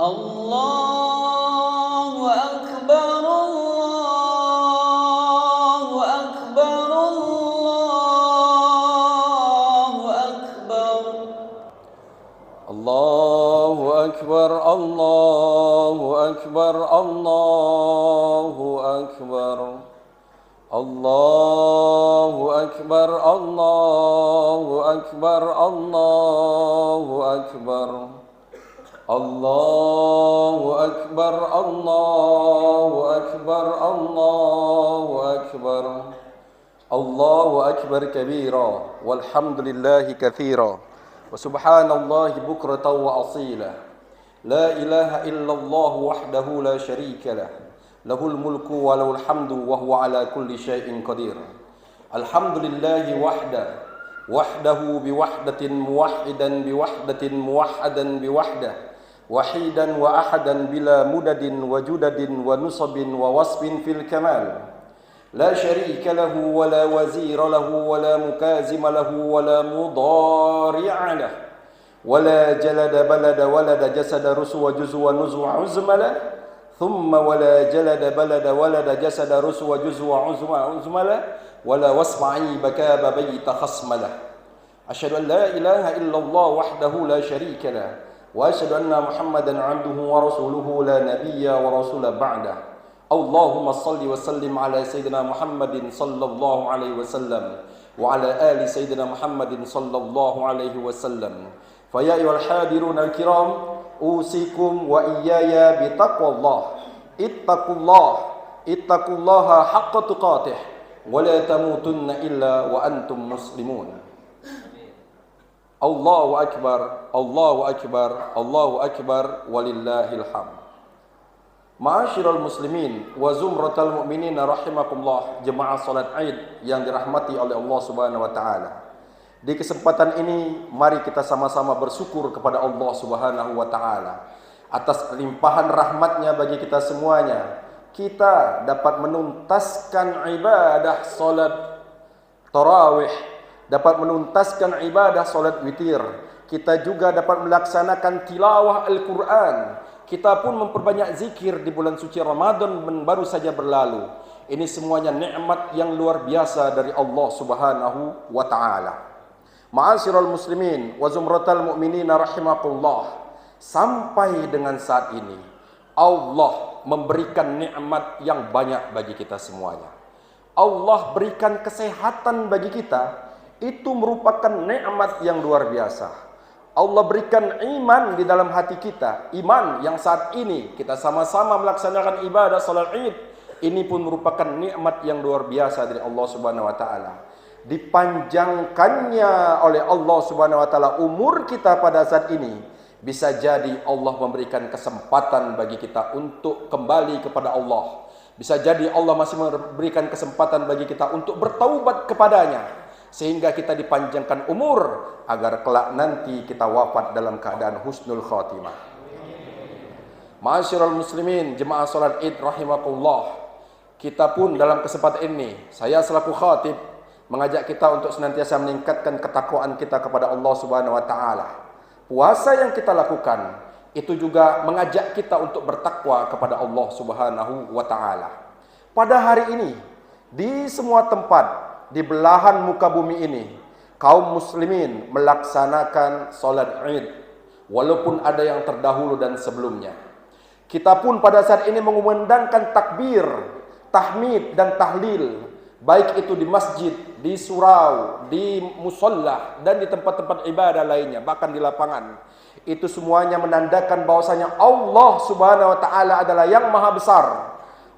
Allahu Akbar, Allahu Akbar, Allahu Akbar. Allahu Akbar, Allahu Akbar, Allahu Akbar. Allahu Akbar, Allahu Akbar, Allahu Akbar. Allahu Akbar, Allahu Akbar, Allahu Akbar. Allahu Akbar kabira, walhamdulillahi katsira, wa subhanallahi bukratan wa asila. La ilaha illallah wahdahu la syarika lah. Lahul mulku wa lahul hamdu wa huwa ala kulli syai'in qadir. Alhamdulillahi wahdahu biwahdatin muwahhidan biwahdatin muwahhadan biwahdah. Wahidan wa ahadan bila mudadin wa judadin wa nusabin wa wasbin fil kamal. La syarika lahu wa la wazira lahu wa la mukazima lahu wa la mudari'a lahu. Wa la jalada balada walada jasada rusu wa juzu wa nuzu wa uzmala. Thumma wa la jalada balada walada jasada rusu wa juzu wa uzmala. Wa la wasma'i bakaba bayta khasmala. Asyhadu an la ilaha illallah wahdahu la syarika lahu. وأشهد أن محمدا عبده ورسوله لا نبي ورسول بعده. اللهم صل وسلم على سيدنا محمد صلى الله عليه وسلم وعلى آل سيدنا محمد صلى الله عليه وسلم. فيا أيها الحاضرون الكرام أوصيكم وإياي بتقوى الله. اتقوا الله حق تقاته ولا تموتن إلا وأنتم مسلمون. Allahu Akbar, Allahu Akbar, Allahu Akbar, walillahil hamd. Ma'asyiral muslimin wa zumratal mu'minin rahimakumullah, jemaah salat Id yang dirahmati oleh Allah Subhanahu wa taala. Di kesempatan ini mari kita sama-sama bersyukur kepada Allah Subhanahu wa taala atas limpahan rahmatnya bagi kita semuanya. Kita dapat menuntaskan ibadah salat tarawih, dapat menuntaskan ibadah solat witir. Kita juga dapat melaksanakan tilawah Al-Quran. Kita pun memperbanyak zikir di bulan suci Ramadan yang baru saja berlalu. Ini semuanya nikmat yang luar biasa dari Allah Subhanahu wa taala. Ma'asyiral muslimin wa zumratal mu'minin rahimakumullah. Sampai dengan saat ini Allah memberikan nikmat yang banyak bagi kita semuanya. Allah berikan kesehatan bagi kita. Itu merupakan nikmat yang luar biasa. Allah berikan iman di dalam hati kita. Iman yang saat ini kita sama-sama melaksanakan ibadah salat Id. Ini pun merupakan nikmat yang luar biasa dari Allah Subhanahu wa taala. Dipanjangkannya oleh Allah Subhanahu wa taala umur kita pada saat ini. Bisa jadi Allah memberikan kesempatan bagi kita untuk kembali kepada Allah. Bisa jadi Allah masih memberikan kesempatan bagi kita untuk bertaubat kepadanya, sehingga kita dipanjangkan umur agar kelak nanti kita wafat dalam keadaan husnul khatimah. Ma'asyiral muslimin, jemaah salat Id rahimakumullah. Kita pun dalam kesempatan ini, saya selaku khatib mengajak kita untuk senantiasa meningkatkan ketakwaan kita kepada Allah Subhanahu wa taala. Puasa yang kita lakukan itu juga mengajak kita untuk bertakwa kepada Allah Subhanahu wa taala. Pada hari ini di semua tempat di belahan muka bumi ini, kaum muslimin melaksanakan salat Id, walaupun ada yang terdahulu dan sebelumnya. Kita pun pada saat ini mengumandangkan takbir, tahmid dan tahlil, baik itu di masjid, di surau, di musalla dan di tempat-tempat ibadah lainnya, bahkan di lapangan. Itu semuanya menandakan bahwasanya Allah Subhanahu wa taala adalah yang maha besar.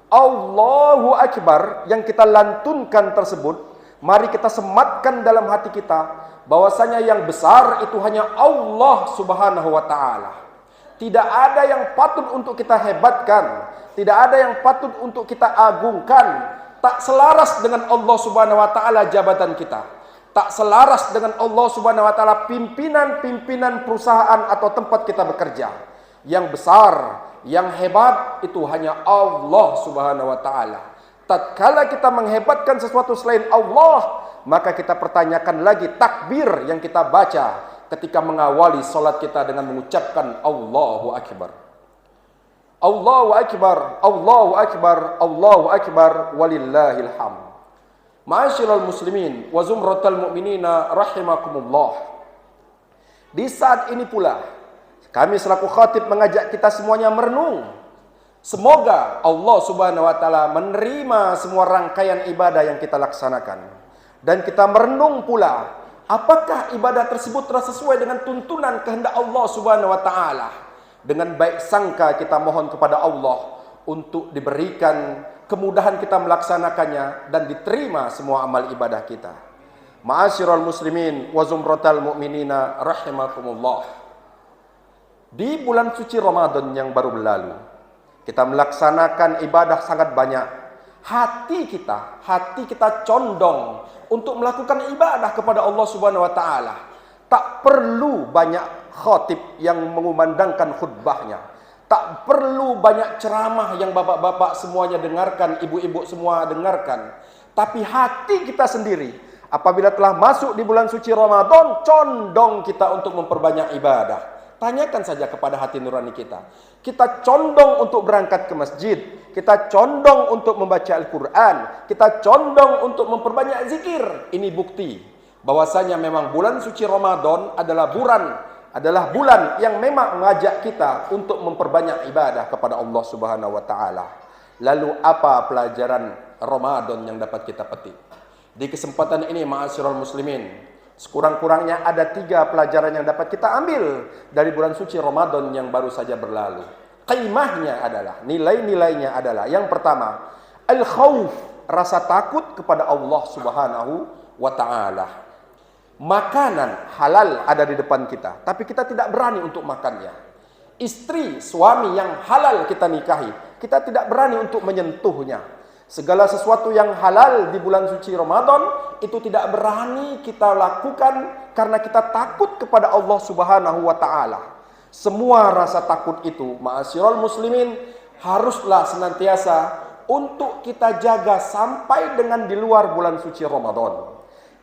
Allahu Akbar yang kita lantunkan tersebut, mari kita sematkan dalam hati kita bahwasanya yang besar itu hanya Allah Subhanahu wa taala. Tidak ada yang patut untuk kita hebatkan, tidak ada yang patut untuk kita agungkan. Tak selaras dengan Allah Subhanahu wa taala jabatan kita. Tak selaras dengan Allah Subhanahu wa taala pimpinan-pimpinan perusahaan atau tempat kita bekerja. Yang besar, yang hebat itu hanya Allah Subhanahu wa taala. Tatkala kita menghebatkan sesuatu selain Allah, maka kita pertanyakan lagi takbir yang kita baca ketika mengawali salat kita dengan mengucapkan Allahu Akbar. Allahu akbar, Allahu akbar, Allahu akbar, walillahil hamd. Ma'asyiral muslimin wa zumratal mu'minina rahimakumullah. Di saat ini pula kami selaku khatib mengajak kita semuanya merenung. Semoga Allah Subhanahu wa taala menerima semua rangkaian ibadah yang kita laksanakan. Dan kita merenung pula, apakah ibadah tersebut telah sesuai dengan tuntunan kehendak Allah Subhanahu wa taala. Dengan baik sangka kita mohon kepada Allah untuk diberikan kemudahan kita melaksanakannya dan diterima semua amal ibadah kita. Ma'asyiral muslimin wa zumratal mu'minina rahimakumullah. Di bulan suci Ramadan yang baru berlalu, kita melaksanakan ibadah sangat banyak. Hati kita condong untuk melakukan ibadah kepada Allah Subhanahu wa taala. Tak perlu banyak khatib yang mengumandangkan khutbahnya. Tak perlu banyak ceramah yang bapak-bapak semuanya dengarkan, ibu-ibu semua dengarkan. Tapi hati kita sendiri, apabila telah masuk di bulan suci Ramadan, condong kita untuk memperbanyak ibadah. Tanyakan saja kepada hati nurani kita. Kita condong untuk berangkat ke masjid. Kita condong untuk membaca Al-Quran. Kita condong untuk memperbanyak zikir. Ini bukti bahwasanya memang bulan suci Ramadan adalah bulan yang memang mengajak kita untuk memperbanyak ibadah kepada Allah Subhanahu wa taala. Lalu apa pelajaran Ramadan yang dapat kita petik? Di kesempatan ini ma'asyiral muslimin, sekurang-kurangnya ada 3 pelajaran yang dapat kita ambil dari bulan suci Ramadan yang baru saja berlalu. Qimahnya adalah, nilai-nilainya adalah, yang pertama, al-khauf, rasa takut kepada Allah Subhanahu wa taala. Makanan halal ada di depan kita, tapi kita tidak berani untuk makannya. Istri, suami yang halal kita nikahi, kita tidak berani untuk menyentuhnya. Segala sesuatu yang halal di bulan suci Ramadan itu tidak berani kita lakukan karena kita takut kepada Allah Subhanahu wa taala. Semua rasa takut itu, ma'asyiral muslimin, haruslah senantiasa untuk kita jaga sampai dengan di luar bulan suci Ramadan.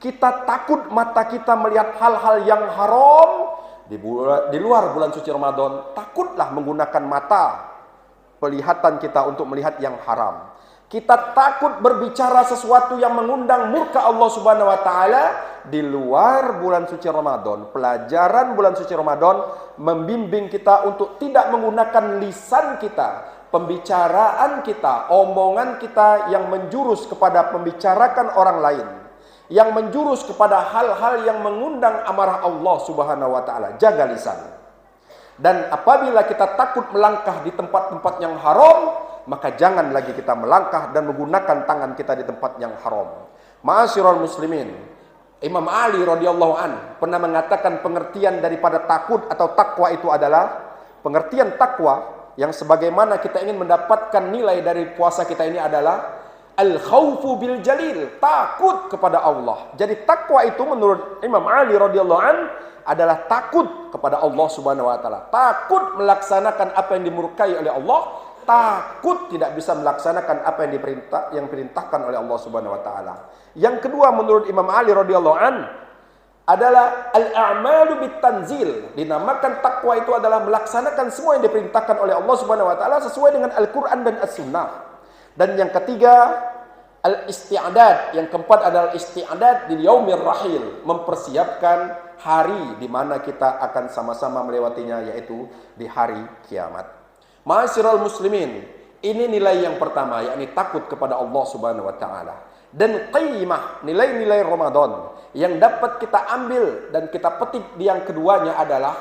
Kita takut mata kita melihat hal-hal yang haram di luar bulan suci Ramadan. Takutlah menggunakan mata penglihatan kita untuk melihat yang haram. Kita takut berbicara sesuatu yang mengundang murka Allah Subhanahu wa taala di luar bulan suci Ramadan. Pelajaran bulan suci Ramadan membimbing kita untuk tidak menggunakan lisan kita, pembicaraan kita, omongan kita yang menjurus kepada membicarakan orang lain, yang menjurus kepada hal-hal yang mengundang amarah Allah Subhanahu wa taala. Jaga lisan. Dan apabila kita takut melangkah di tempat-tempat yang haram, maka jangan lagi kita melangkah dan menggunakan tangan kita di tempat yang haram. Ma'asyiral muslimin, Imam Ali radhiyallahu an pernah mengatakan pengertian daripada takut atau takwa itu adalah, pengertian takwa yang sebagaimana kita ingin mendapatkan nilai dari puasa kita ini adalah al-khaufu bil jalil, takut kepada Allah. Jadi takwa itu menurut Imam Ali radhiyallahu an adalah takut kepada Allah Subhanahu wa taala. Takut melaksanakan apa yang dimurkai oleh Allah, takut tidak bisa melaksanakan apa yang diperintahkan oleh Allah Subhanahu wa taala. Yang kedua menurut Imam Ali radhiyallahu an adalah al-a'malu bit-tanzil. Dinamakan takwa itu adalah melaksanakan semua yang diperintahkan oleh Allah Subhanahu wa taala sesuai dengan Al-Qur'an dan As-Sunnah. Dan yang ketiga al-isti'dad, yang keempat adalah isti'dad di yaumir rahil, mempersiapkan hari di mana kita akan sama-sama melewatinya, yaitu di hari kiamat. Ma'asyiral muslimin, ini nilai yang pertama, yakni takut kepada Allah Subhanahu wa taala. Dan qimah, nilai-nilai Ramadan yang dapat kita ambil dan kita petik di yang keduanya adalah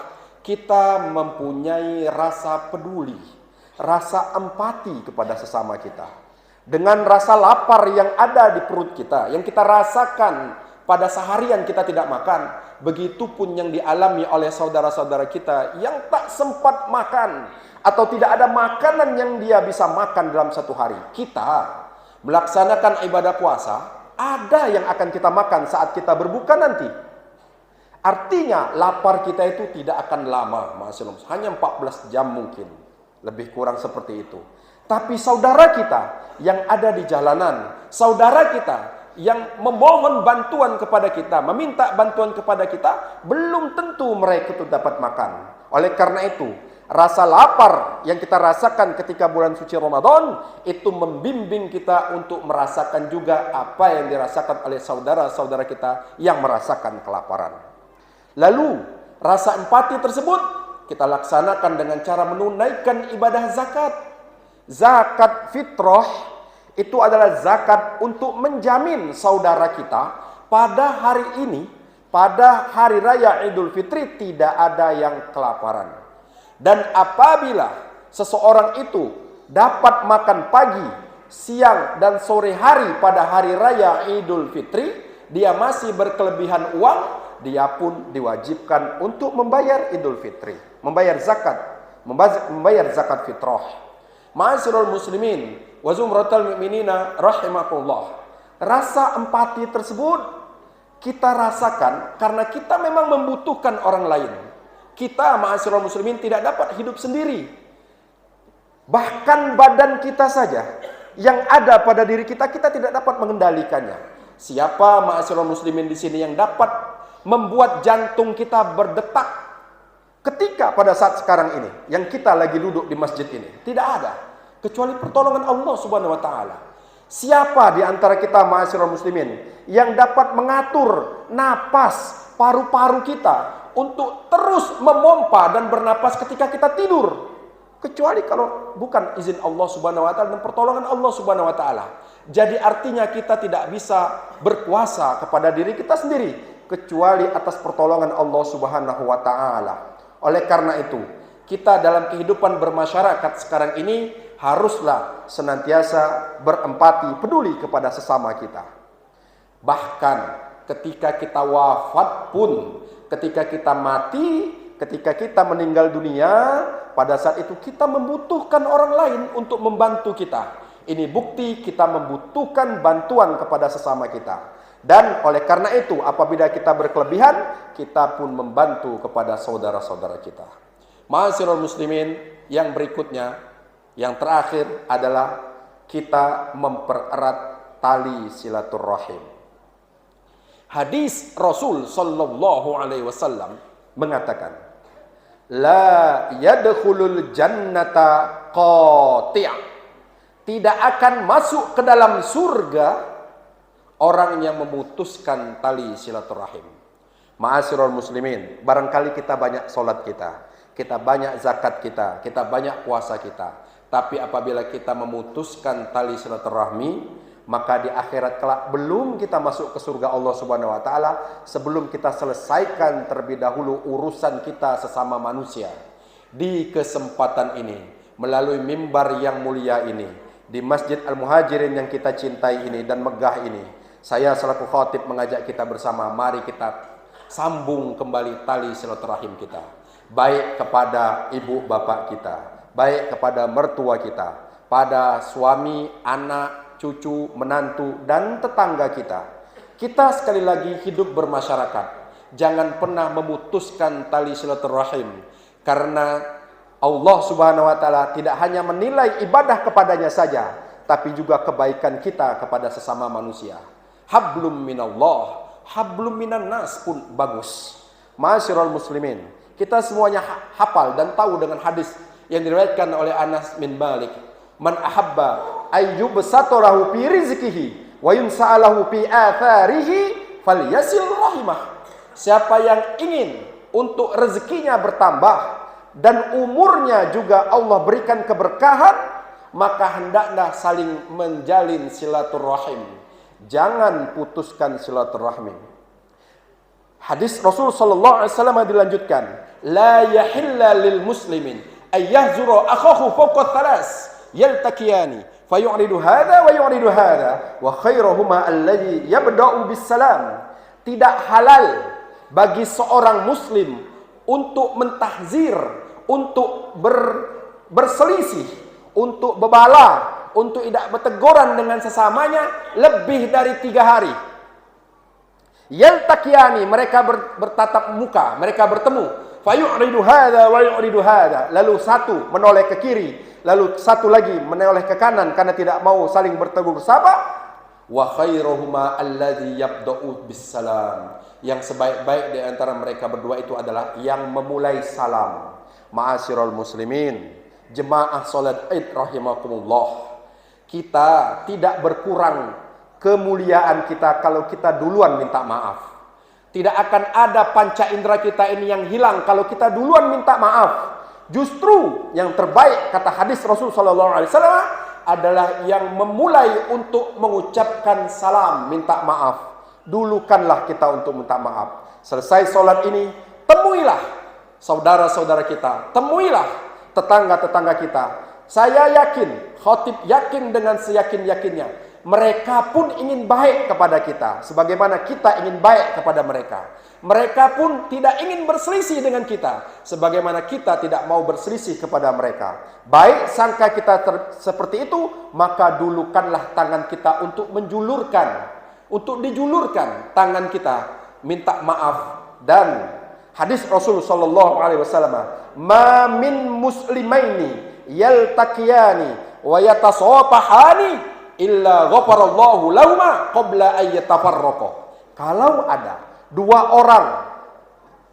kita mempunyai rasa peduli, rasa empati kepada sesama kita. Dengan rasa lapar yang ada di perut kita, yang kita rasakan pada seharian kita tidak makan, begitupun yang dialami oleh saudara-saudara kita yang tak sempat makan atau tidak ada makanan yang dia bisa makan dalam satu hari. Kita melaksanakan ibadah puasa, ada yang akan kita makan saat kita berbuka nanti. Artinya lapar kita itu tidak akan lama, maksudnya hanya 14 jam mungkin, lebih kurang seperti itu. Tapi saudara kita yang ada di jalanan, saudara kita yang memohon bantuan kepada kita, meminta bantuan kepada kita, belum tentu mereka itu dapat makan. Oleh karena itu, rasa lapar yang kita rasakan ketika bulan suci Ramadan itu membimbing kita untuk merasakan juga apa yang dirasakan oleh saudara-saudara kita yang merasakan kelaparan. Lalu rasa empati tersebut kita laksanakan dengan cara menunaikan ibadah zakat. Zakat fitrah itu adalah zakat untuk menjamin saudara kita pada hari ini, pada hari raya Idul Fitri tidak ada yang kelaparan. Dan apabila seseorang itu dapat makan pagi, siang, dan sore hari pada hari raya Idul Fitri, dia masih berkelebihan uang, dia pun diwajibkan untuk membayar Idul Fitri, membayar zakat fitrah. Ma'asyiral muslimin wa zumratal mu'minina rahimakumullah. Rasa empati tersebut kita rasakan karena kita memang membutuhkan orang lain. Kita ma'asyiral muslimin tidak dapat hidup sendiri. Bahkan badan kita saja yang ada pada diri kita, kita tidak dapat mengendalikannya. Siapa ma'asyiral muslimin di sini yang dapat membuat jantung kita berdetak ketika pada saat sekarang ini yang kita lagi duduk di masjid ini? Tidak ada, kecuali pertolongan Allah Subhanahu wa taala. Siapa di antara kita ma'asyiral muslimin yang dapat mengatur napas paru-paru kita untuk terus memompa dan bernapas ketika kita tidur, kecuali kalau bukan izin Allah Subhanahu wa taala dan pertolongan Allah Subhanahu wa taala. Jadi artinya kita tidak bisa berkuasa kepada diri kita sendiri kecuali atas pertolongan Allah Subhanahu wa taala. Oleh karena itu, kita dalam kehidupan bermasyarakat sekarang ini haruslah senantiasa berempati, peduli kepada sesama kita. Bahkan ketika kita wafat pun, ketika kita mati, ketika kita meninggal dunia, pada saat itu kita membutuhkan orang lain untuk membantu kita. Ini bukti kita membutuhkan bantuan kepada sesama kita. Dan oleh karena itu, apabila kita berkelebihan, kita pun membantu kepada saudara-saudara kita. Ma'asyiral muslimin, yang berikutnya, yang terakhir adalah kita mempererat tali silaturrahim. Hadis Rasul sallallahu alaihi wasallam mengatakan, la yadkhulul jannata qati'. Tidak akan masuk ke dalam surga orang yang memutuskan tali silaturahim. Ma'asyiral muslimin, barangkali kita banyak solat kita banyak zakat kita banyak puasa kita. Tapi apabila kita memutuskan tali silaturahmi, maka di akhirat kelak belum kita masuk ke surga Allah Subhanahu wa taala sebelum kita selesaikan terlebih dahulu urusan kita sesama manusia. Di kesempatan ini, melalui mimbar yang mulia ini, di Masjid Al-Muhajirin yang kita cintai ini dan megah ini, saya selaku khatib mengajak kita bersama, mari kita sambung kembali tali silaturahim kita. Baik kepada ibu bapak kita, baik kepada mertua kita, pada suami, anak, cucu, menantu, dan tetangga kita. Kita sekali lagi hidup bermasyarakat. Jangan pernah memutuskan tali silaturahim, karena Allah Subhanahu wa taala tidak hanya menilai ibadah kepadanya saja, tapi juga kebaikan kita kepada sesama manusia. Hablum minallah, hablum minan nas pun bagus. Ma'asyiral muslimin, kita semuanya hafal dan tahu dengan hadis yang diriwayatkan oleh Anas bin Malik, man ahabba ayyubsata lahu fi rizqihi wa yunsa'alahu fi atharihi falyasil rahimah. Siapa yang ingin untuk rezekinya bertambah dan umurnya juga Allah berikan keberkahan, maka hendaklah saling menjalin silaturahim. Jangan putuskan silaturahmi. Hadis Rasul sallallahu alaihi wasallam dilanjutkan, la yahilla lil muslimin ay yahzura akhahu fawqa thalas yaltaqiyani fayu'ridu hadha wa yu'ridu hadha wa khairuhuma alladhi yabda'u bis salam. Tidak halal bagi seorang muslim untuk mentahzir, untuk berselisih, untuk berbala, untuk tidak berteguran dengan sesamanya lebih dari 3 hari. Yaltaqiyani, mereka bertatap muka, mereka bertemu. Fayu'ridu hadza wa yu'ridu hadza. Lalu satu menoleh ke kiri, lalu satu lagi menoleh ke kanan karena tidak mau saling bertegur sapa. Wa khairuhuma alladzi yabda'u bis salam. Yang sebaik-baik di antara mereka berdua itu adalah yang memulai salam. Ma'asyiral muslimin, jemaah salat Id rahimakumullah. Kita tidak berkurang kemuliaan kita kalau kita duluan minta maaf. Tidak akan ada panca indera kita ini yang hilang kalau kita duluan minta maaf. Justru yang terbaik kata hadis Rasul sallallahu alaihi wasallam adalah yang memulai untuk mengucapkan salam minta maaf. Dulukanlah kita untuk minta maaf. Selesai solat ini, temuilah saudara-saudara kita, temuilah tetangga-tetangga kita. Saya yakin, khatib yakin dengan seyakin-yakinnya, mereka pun ingin baik kepada kita sebagaimana kita ingin baik kepada mereka. Mereka pun tidak ingin berselisih dengan kita sebagaimana kita tidak mau berselisih kepada mereka. Baik sangka kita seperti itu, maka dulukanlah tangan kita untuk dijulurkan tangan kita minta maaf. Dan hadis Rasul sallallahu alaihi wasallam, "Ma min muslimaini yaltaqiyani wa yatasawafahani illa ghafarallahu lahuma qabla ay yatafarraqa." Kalau ada dua orang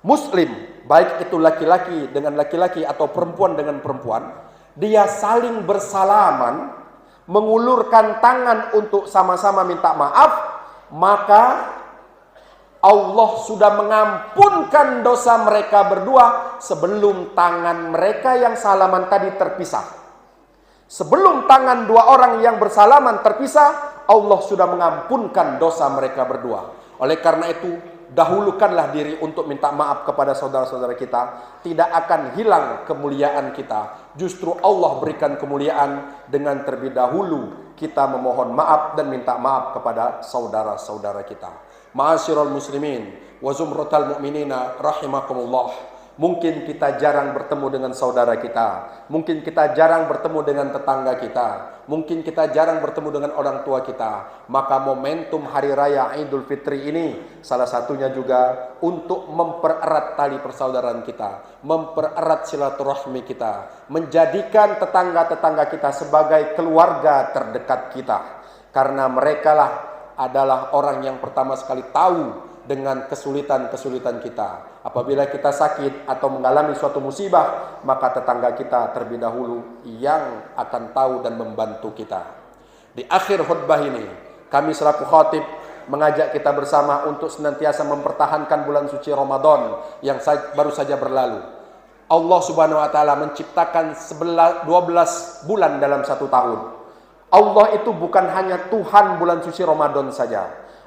muslim, baik itu laki-laki dengan laki-laki atau perempuan dengan perempuan, dia saling bersalaman, mengulurkan tangan untuk sama-sama minta maaf, maka Allah sudah mengampunkan dosa mereka berdua sebelum tangan mereka yang salaman tadi terpisah. Sebelum tangan dua orang yang bersalaman terpisah, Allah sudah mengampunkan dosa mereka berdua. Oleh karena itu, dahulukanlah diri untuk minta maaf kepada saudara-saudara kita. Tidak akan hilang kemuliaan kita. Justru Allah berikan kemuliaan dengan terlebih dahulu kita memohon maaf dan minta maaf kepada saudara-saudara kita. Ma'asyiral muslimin wa zumratal mu'minina rahimakumullah. Mungkin kita jarang bertemu dengan saudara kita, mungkin kita jarang bertemu dengan tetangga kita, mungkin kita jarang bertemu dengan orang tua kita. Maka momentum hari raya Idul Fitri ini salah satunya juga untuk mempererat tali persaudaraan kita, mempererat silaturahmi kita, menjadikan tetangga-tetangga kita sebagai keluarga terdekat kita. Karena merekalah adalah orang yang pertama sekali tahu dengan kesulitan-kesulitan kita. Apabila kita sakit atau mengalami suatu musibah, maka tetangga kita terlebih dahulu yang akan tahu dan membantu kita. Di akhir khutbah ini, kami selaku khatib mengajak kita bersama untuk senantiasa mempertahankan bulan suci Ramadan yang baru saja berlalu. Allah Subhanahu wa taala menciptakan 12 bulan dalam satu tahun. Allah itu bukan hanya Tuhan bulan suci Ramadan saja.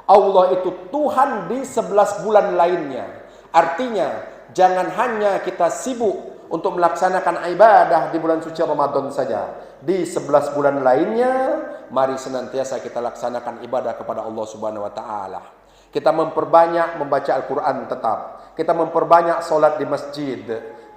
Allah itu Tuhan di 11 bulan lainnya. Artinya, jangan hanya kita sibuk untuk melaksanakan ibadah di bulan suci Ramadan saja. Di 11 bulan lainnya, mari senantiasa kita laksanakan ibadah kepada Allah Subhanahu wa taala. Kita memperbanyak membaca Al-Quran tetap. Kita memperbanyak solat di masjid.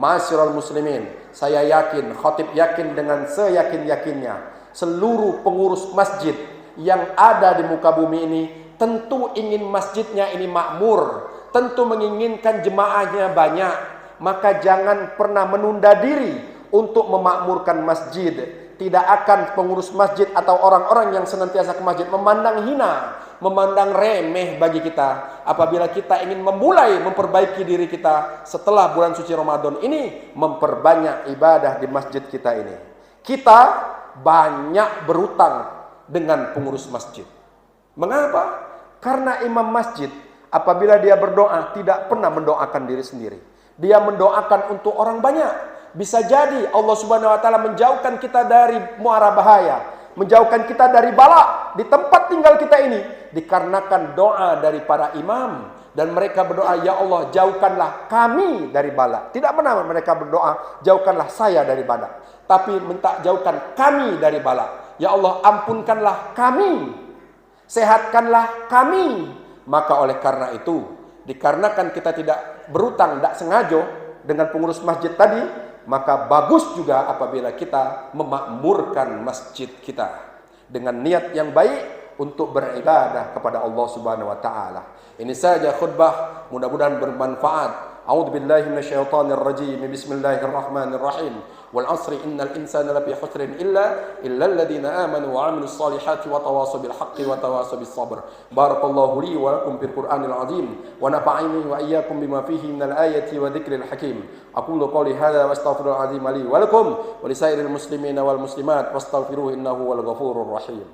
Ma'asyiral muslimin, saya yakin, khatib yakin dengan seyakin-yakinnya, seluruh pengurus masjid yang ada di muka bumi ini tentu ingin masjidnya ini makmur, tentu menginginkan jemaahnya banyak. Maka jangan pernah menunda diri untuk memakmurkan masjid. Tidak akan pengurus masjid atau orang-orang yang senantiasa ke masjid memandang hina, memandang remeh bagi kita apabila kita ingin memulai memperbaiki diri kita setelah bulan suci Ramadan ini, memperbanyak ibadah di masjid kita ini. Kita banyak berutang dengan pengurus masjid. Mengapa? Karena imam masjid apabila dia berdoa tidak pernah mendoakan diri sendiri. Dia mendoakan untuk orang banyak. Bisa jadi Allah Subhanahu wa taala menjauhkan kita dari muara bahaya, menjauhkan kita dari bala di tempat tinggal kita ini dikarenakan doa dari para imam. Dan mereka berdoa, ya Allah jauhkanlah kami dari bala. Tidak pernah mereka berdoa, jauhkanlah saya dari bala. Tapi minta jauhkan kami dari bala. Ya Allah ampunkanlah kami, sehatkanlah kami. Maka oleh karena itu, dikarenakan kita tidak berutang, tidak sengaja dengan pengurus masjid tadi, maka bagus juga apabila kita memakmurkan masjid kita dengan niat yang baik untuk beribadah kepada Allah Subhanahu wa taala. Ini saja khutbah, mudah-mudahan bermanfaat. A'udzu billahi minasyaitonir rajim. Bismillahirrahmanirrahim. Wal 'asri innal insana lafi khusrin illa alladziina aamanu wa 'amilus shalihati wa tawashaw bil haqqi wa tawashaw bis sabr. Barakallahu li wa lakum fil Qur'anil 'azim wa nafa'ani wa iyyakum bima fihi minal ayati wa dzikril hakim. Aqulu qawli hadza wa astaghfirul 'azim li wa lakum wa lisairil muslimina wal muslimat wastaghfiruhu innahu wal ghafurur rahim.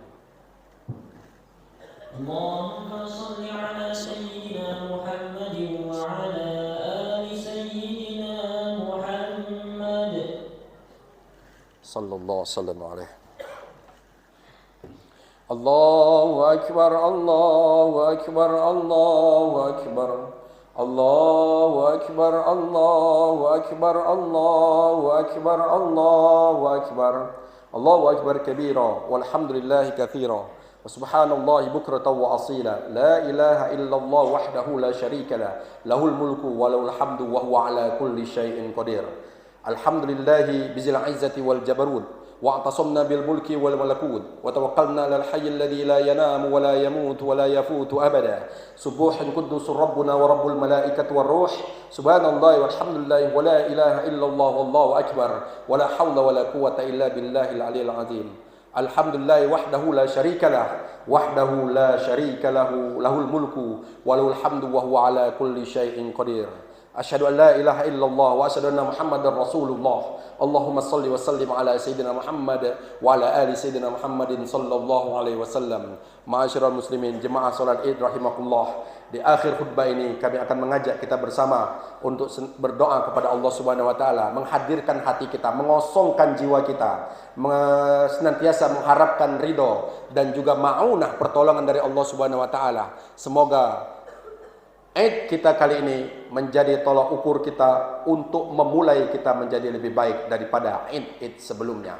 Allahumma shalli ala sayyidina Muhammadin wa ala ali sayyidina Muhammad sallallahu sallam alaihi. Allahu akbar, Allahu akbar, Allahu akbar, Allahu akbar, Allahu akbar, Allahu akbar, Allahu akbar, Allahu akbar kabira, walhamdulillahi katsira. Subhanallahi bukratan wa asila. La ilaha illallah wahdahu la syarika lah. Lahul mulku wa lahul hamdu wa huwa ala kulli syai'in qadir. Alhamdulillahi bizil izzati wal jabarut. Wa atasamna bil mulki wal malakut. Wa tawakkalna lal hayyil ladzi la yanamu wa la yamutu wa la yafutu abada. Subuhun quddusur rabbuna wa rabbul malaikati war ruh. Subhanallahi walhamdulillahi wa la ilaha illallah wallahu akbar. Wa la hawla wa la quwwata illa billahil aliyyil azim. Alhamdulillah wahdahu la syarikalah, wahdahu la syarikalahu, lahul mulku wa lahul hamdu wa huwa ala kulli syai'in qadir. Asyhadu an la ilaha illallah wa asyhadu anna Muhammadar Rasulullah. Allahumma shalli wa sallim ala sayyidina Muhammad wa ala ali sayyidina Muhammadin sallallahu alaihi wasallam. Ma'asyiral muslimin, jemaah salat Id rahimakumullah. Di akhir khutbah ini kami akan mengajak kita bersama untuk berdoa kepada Allah Subhanahu wa taala, menghadirkan hati kita, mengosongkan jiwa kita, senantiasa mengharapkan ridho dan juga maunah pertolongan dari Allah Subhanahu wa taala. Semoga Id kita kali ini menjadi tolak ukur kita untuk memulai kita menjadi lebih baik daripada Id sebelumnya.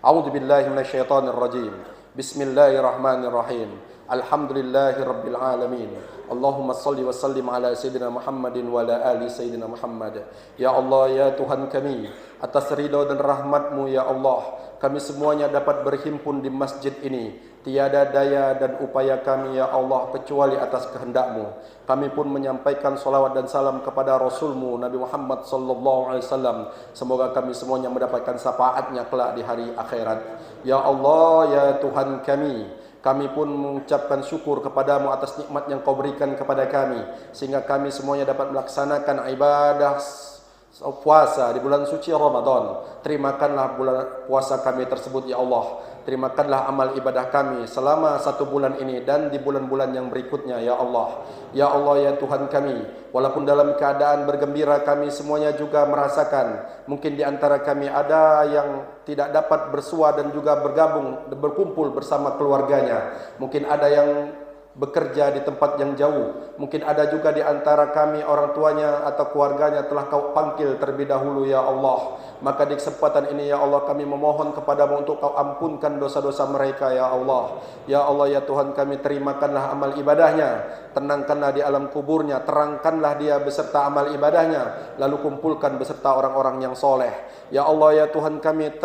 A'udzu billahi minasyaitonir rajim. Bismillahirrahmanirrahim. Alhamdulillahi rabbil alamin. Allahumma salli wa sallim ala sayyidina Muhammadin wa ala ali sayyidina Muhammad. Ya Allah, ya Tuhan kami, atas ridha dan rahmat-Mu ya Allah, kami semuanya dapat berhimpun di masjid ini. Tiada daya dan upaya kami ya Allah kecuali atas kehendak-Mu. Kami pun menyampaikan salawat dan salam kepada Rasul-Mu Nabi Muhammad sallallahu alaihi wasallam. Semoga kami semuanya mendapatkan syafaatnya kelak di hari akhirat. Ya Allah, ya Tuhan kami pun mengucapkan syukur kepadamu atas nikmat yang kau berikan kepada kami, sehingga kami semuanya dapat melaksanakan ibadah puasa di bulan suci Ramadan. Terimakanlah bulan puasa kami tersebut ya Allah. Terimakanlah amal ibadah kami selama 1 bulan ini dan di bulan-bulan yang berikutnya ya Allah. Ya Allah, ya Tuhan kami, walaupun dalam keadaan bergembira kami semuanya juga merasakan, mungkin di antara kami ada yang tidak dapat bersua dan juga berkumpul bersama keluarganya. Mungkin ada yang bekerja di tempat yang jauh. Mungkin ada juga di antara kami orang tuanya atau keluarganya telah kau panggil terlebih dahulu ya Allah. Maka di kesempatan ini ya Allah kami memohon kepadamu untuk kau ampunkan dosa-dosa mereka ya Allah. Ya Allah, ya Tuhan kami, terimakanlah amal ibadahnya, tenangkanlah di alam kuburnya, terangkanlah dia beserta amal ibadahnya, lalu kumpulkan beserta orang-orang yang soleh. Ya Allah, ya Tuhan kami,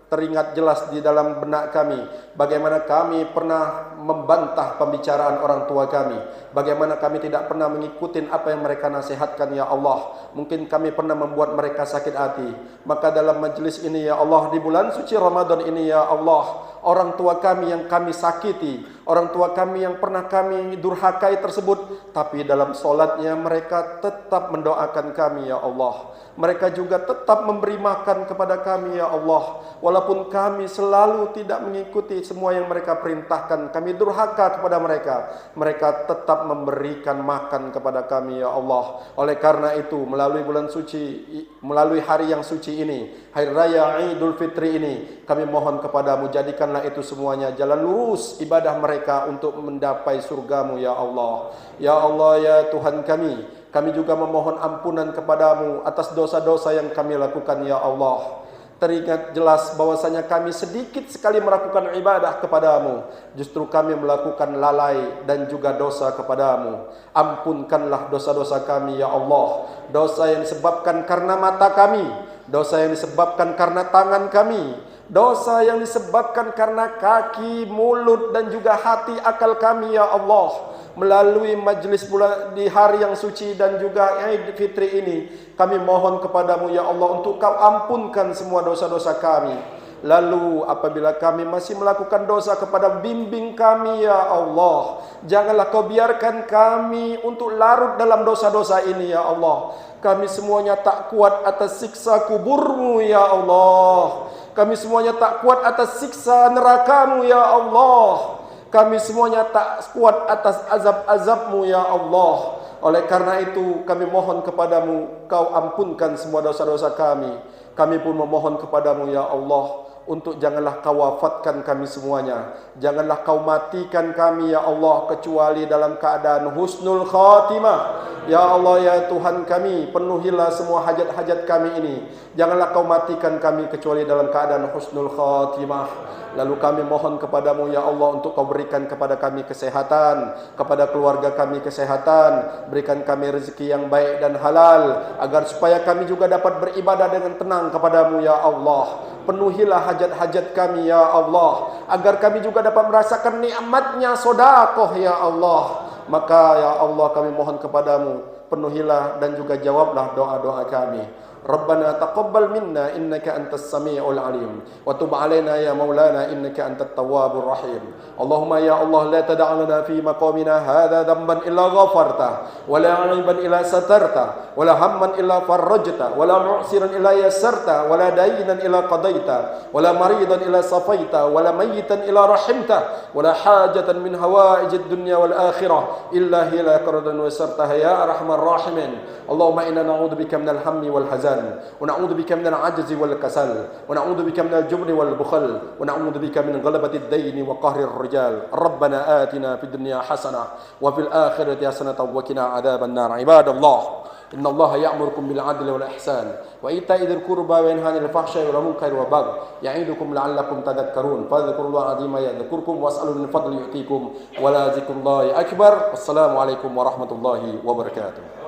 teringat jelas di dalam benak kami bagaimana kami pernah membantah pembicaraan orang tua kami, bagaimana kami tidak pernah mengikuti apa yang mereka nasihatkan ya Allah. Mungkin kami pernah membuat mereka sakit hati. Maka dalam majlis ini ya Allah, di bulan suci Ramadan ini ya Allah, orang tua kami yang kami sakiti, orang tua kami yang pernah kami durhakai tersebut, tapi dalam solatnya mereka tetap mendoakan kami ya Allah. Mereka juga tetap memberi makan kepada kami ya Allah. Walaupun kami selalu tidak mengikuti semua yang mereka perintahkan, kami durhaka kepada mereka, mereka tetap memberikan makan kepada kami ya Allah. Oleh karena itu, melalui bulan suci, melalui hari yang suci ini, hari raya Idul Fitri ini, kami mohon kepadamu, jadikanlah itu semuanya jalan lurus ibadah mereka untuk mendapai surgamu ya Allah. Ya Allah, ya Tuhan kami juga memohon ampunan kepadamu atas dosa-dosa yang kami lakukan ya Allah. Teringat jelas bahwasanya kami sedikit sekali melakukan ibadah kepadamu, justru kami melakukan lalai dan juga dosa kepadamu. Ampunkanlah dosa-dosa kami ya Allah. Dosa yang disebabkan karena mata kami, dosa yang disebabkan karena tangan kami, dosa yang disebabkan karena kaki, mulut dan juga hati akal kami ya Allah. Melalui majlis bulan di hari yang suci dan juga Idul Fitri ini, kami mohon kepadamu ya Allah untuk kau ampunkan semua dosa-dosa kami. Lalu apabila kami masih melakukan dosa kepada bimbing kami ya Allah, janganlah kau biarkan kami untuk larut dalam dosa-dosa ini ya Allah. Kami semuanya tak kuat atas siksa kuburmu ya Allah. Kami semuanya tak kuat atas siksa nerakamu ya Allah. Kami semuanya tak kuat atas azab-azabmu ya Allah. Oleh karena itu kami mohon kepadamu, kau ampunkan semua dosa-dosa kami. Kami pun memohon kepadamu ya Allah, untuk janganlah kau wafatkan kami semuanya. Janganlah kau matikan kami ya Allah, kecuali dalam keadaan husnul khatimah. Ya Allah ya Tuhan kami, penuhilah semua hajat-hajat kami ini. Janganlah kau matikan kami kecuali dalam keadaan husnul khatimah. Lalu kami mohon kepadamu ya Allah untuk kau berikan kepada kami kesehatan, kepada keluarga kami kesehatan, berikan kami rezeki yang baik dan halal, agar supaya kami juga dapat beribadah dengan tenang kepadamu ya Allah. Penuhilah hajat-hajat kami ya Allah, agar kami juga dapat merasakan nikmatnya sedekah ya Allah. Maka ya Allah kami mohon kepadamu, penuhilah dan juga jawablah doa-doa kami. Rabbana taqabbal minna innaka antas samiul alim wa tub alaina ya maulana innaka antat tawwabur rahim. Allahumma ya Allah la tada' lana fi maqamina hadha dhanban illa ghafarta wa la 'aiban illa satarta wa la hamman illa farajta wa la mu'siran illa yassarta wa la daynan illa qadaita wa la maridan illa safaita wa la mayyitan illa rahimta wa la hajatan min hawaijid dunya wal akhirah illa hiya la qaradan wa sartaha ya arhamar rahimin. Allahumma inna na'udzubika minal hammi wal hazan ونعوذ بك من العجز والكسل ونعوذ بك من الجبن والبخل ونعوذ بك من غلبة الدين وقهر الرجال. ربنا آتنا في الدنيا حسنة وفي الآخرة حسنة وقنا عذاب النار. عباد الله إن الله يأمركم بالعدل والإحسان وإيتاء ذي القربى وينهى عن الفحشاء والمنكر والبغي يعظكم لعلكم تذكرون فاذكروا الله العظيم يذكركم واسألوا من فضله يؤتيكم ولذكر الله أكبر. والسلام عليكم ورحمة الله وبركاته.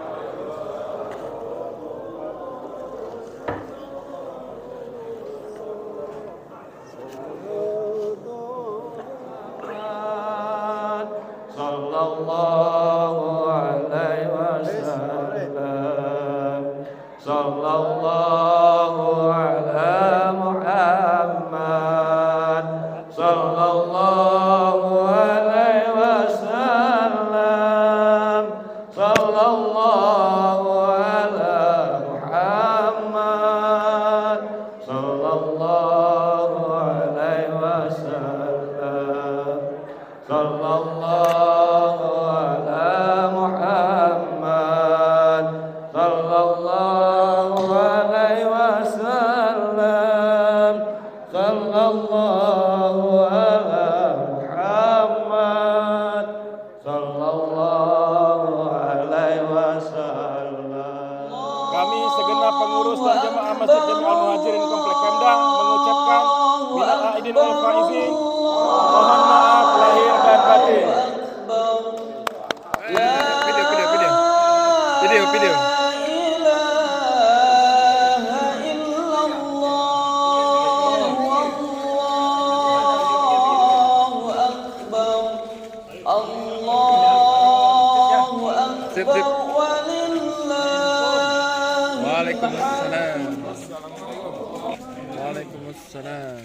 Sallallahu alaihi wasallam. Sallallahu ala Muhammad. Sallallahu alaihi wasallam. Sallallahu ala Muhammad. Sallallahu alaihi wasallam. Sallallahu Kami segenap pengurus dan jemaah Masjid Jami' Al-Muhajirin Komplek Pemda mengucapkan minal aidin wal faizin, mohon maaf lahir dan batin. Video. Waalaikumsalam.